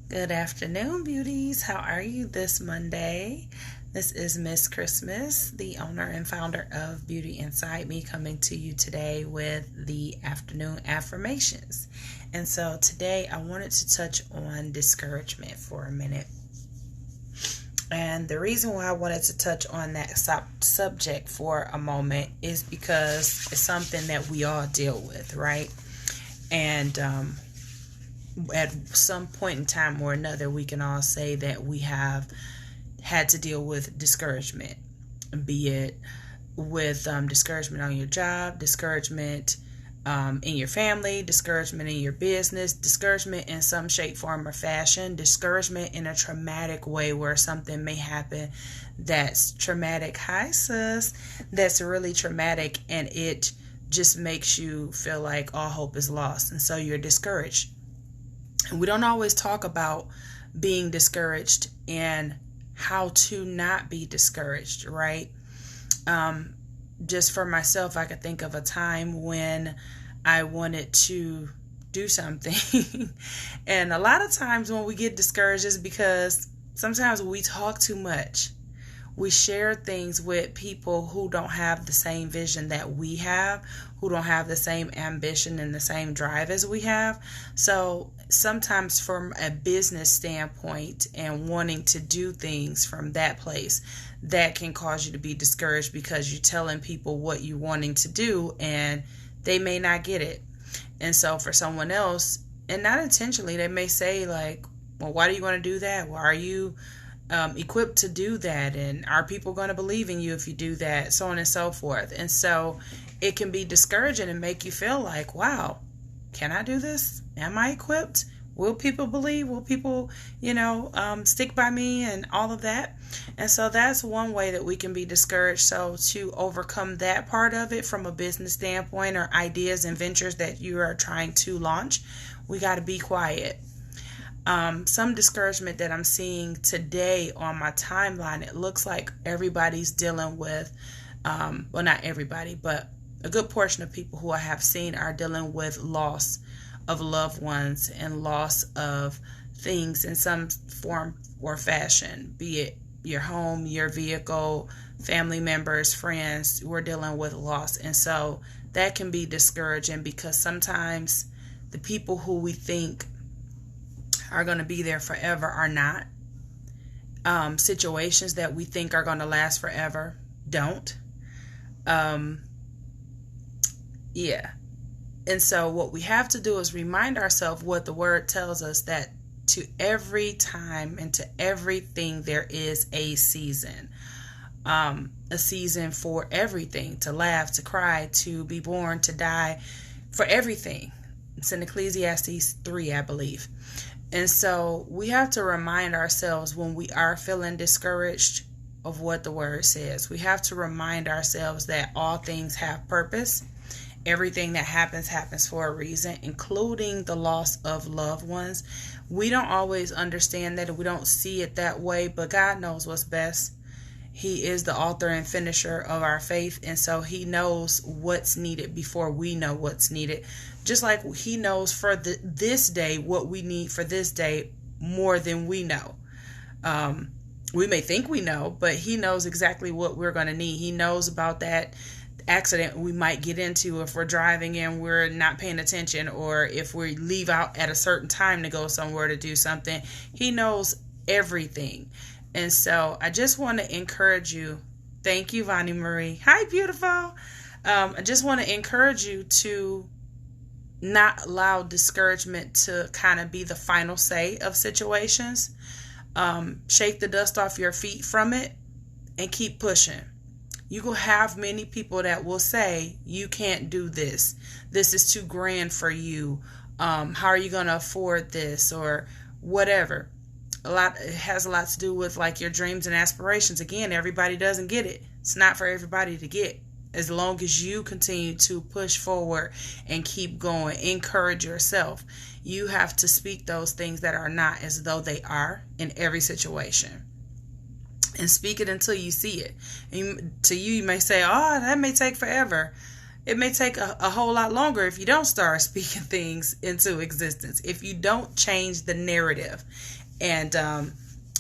Good afternoon, beauties. How are you this Monday? This is Miss Christmas, the owner and founder of Beauty Inside Me, coming to you today with the afternoon affirmations. And so today I wanted to touch on discouragement for a minute. And the reason why I wanted to touch on that subject for a moment is because it's something that we all deal with, right? And at some point in time or another, we can all say that we have had to deal with discouragement, be it with discouragement on your job, discouragement in your family, discouragement in your business, discouragement in some shape, form, or fashion, discouragement in a traumatic way where something may happen that's traumatic. Hi, sis. That's really traumatic, and it just makes you feel like all hope is lost, and so you're discouraged. We don't always talk about being discouraged and how to not be discouraged, right? Just for myself, I could think of a time when I wanted to do something. And a lot of times when we get discouraged is because sometimes we talk too much. We share things with people who don't have the same vision that we have, who don't have the same ambition and the same drive as we have. So sometimes from a business standpoint and wanting to do things from that place, that can cause you to be discouraged because you're telling people what you're wanting to do and they may not get it. And so for someone else, and not intentionally, they may say like, well, why do you want to do that? Why are you equipped to do that? And are people going to believe in you if you do that? So on and so forth. And so it can be discouraging and make you feel like, wow, can I do this? Am I equipped? Will people believe? Will people, stick by me and all of that? And so that's one way that we can be discouraged. So to overcome that part of it from a business standpoint or ideas and ventures that you are trying to launch, we got to be quiet. Some discouragement that I'm seeing today on my timeline, it looks like everybody's dealing with, well, not everybody, but a good portion of people who I have seen are dealing with loss of loved ones and loss of things in some form or fashion, be it your home, your vehicle, family members, friends. We're dealing with loss. And so that can be discouraging because sometimes the people who we think are going to be there forever are not. Situations that we think are going to last forever don't. And so what we have to do is remind ourselves what the word tells us, that to every time and to everything there is a season. A season for everything, to laugh, to cry, to be born, to die, for everything. It's in Ecclesiastes 3, I believe. And so we have to remind ourselves when we are feeling discouraged of what the word says. We have to remind ourselves that all things have purpose. Everything that happens for a reason, including the loss of loved ones. We don't always understand that, we don't see it that way, but God knows what's best. He is the author and finisher of our faith, and so He knows what's needed before we know what's needed. Just like He knows for this day what we need for this day more than we know. We may think we know, but He knows exactly what we're going to need. He knows about that accident we might get into if we're driving and we're not paying attention, or if we leave out at a certain time to go somewhere to do something. He knows everything. And so I just want to encourage you. Thank you, Vonnie Marie. Hi, beautiful. I just want to encourage you to not allow discouragement to kind of be the final say of situations. Shake the dust off your feet from it and keep pushing. You will have many people that will say, you can't do this. This is too grand for you. How are you going to afford this, or whatever? It has a lot to do with like your dreams and aspirations. Again, everybody doesn't get it. It's not for everybody to get. As long as you continue to push forward and keep going, encourage yourself. You have to speak those things that are not as though they are in every situation. And speak it until you see it. And to you may say, oh, that may take forever. It may take a whole lot longer if you don't start speaking things into existence, if you don't change the narrative. And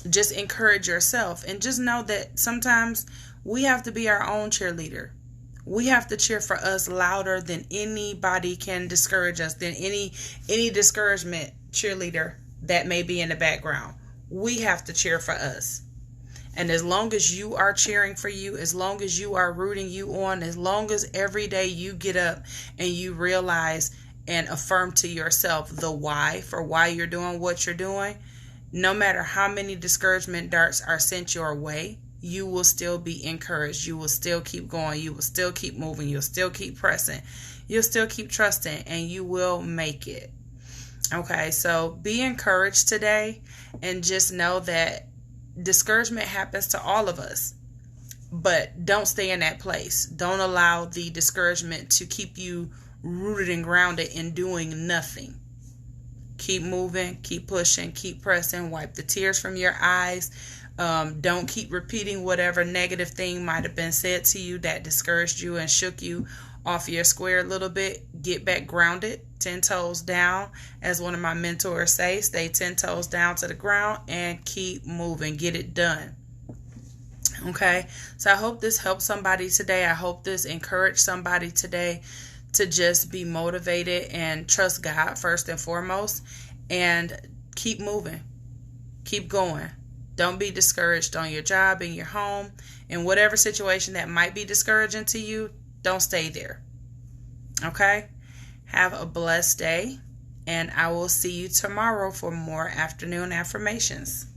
just encourage yourself, and just know that sometimes we have to be our own cheerleader. We have to cheer for us louder than anybody can discourage us, than any discouragement cheerleader that may be in the background. We have to cheer for us. And as long as you are cheering for you, as long as you are rooting you on, as long as every day you get up and you realize and affirm to yourself the why for why you're doing what you're doing, no matter how many discouragement darts are sent your way, you will still be encouraged. You will still keep going. You will still keep moving. You'll still keep pressing. You'll still keep trusting, and you will make it. Okay, so be encouraged today, and just know that discouragement happens to all of us, but don't stay in that place. Don't allow the discouragement to keep you rooted and grounded in doing nothing. Keep moving, keep pushing, keep pressing, wipe the tears from your eyes. Don't keep repeating whatever negative thing might have been said to you that discouraged you and shook you off your square a little bit. Get back grounded, 10 toes down. As one of my mentors say, stay 10 toes down to the ground and keep moving. Get it done. Okay, so I hope this helped somebody today. I hope this encouraged somebody today to just be motivated and trust God first and foremost, and keep moving. Keep going. Don't be discouraged on your job, in your home, in whatever situation that might be discouraging to you. Don't stay there. Okay? Have a blessed day, and I will see you tomorrow for more afternoon affirmations.